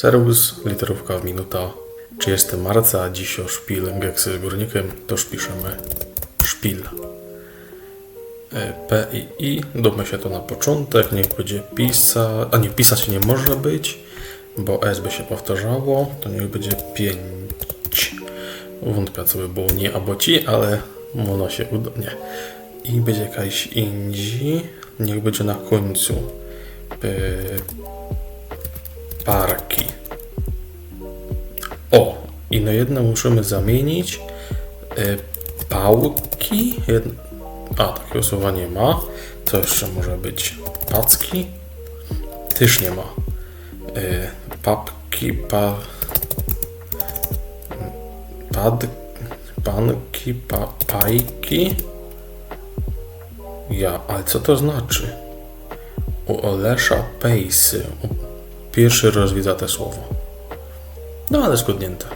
Serwus, literówka w minuta. 30 marca, dziś o szpil Geksy z Górnikiem, to piszemy szpil. P i I, damy się to na początek, niech będzie pisać nie może być, bo S by się powtarzało, to niech będzie 5. Wątpię, co by było nie albo ci, ale ono się uda, nie. I będzie jakaś indzi, niech będzie na końcu parki. O, i na jedno musimy zamienić pałki. Takiego słowa nie ma. Co jeszcze może być? Packi? Też nie ma. Papki, panki, pajki. Ale co to znaczy? U Olesza Pejsy. Pierwszy raz widzę te słowo. No ale zgodnięte.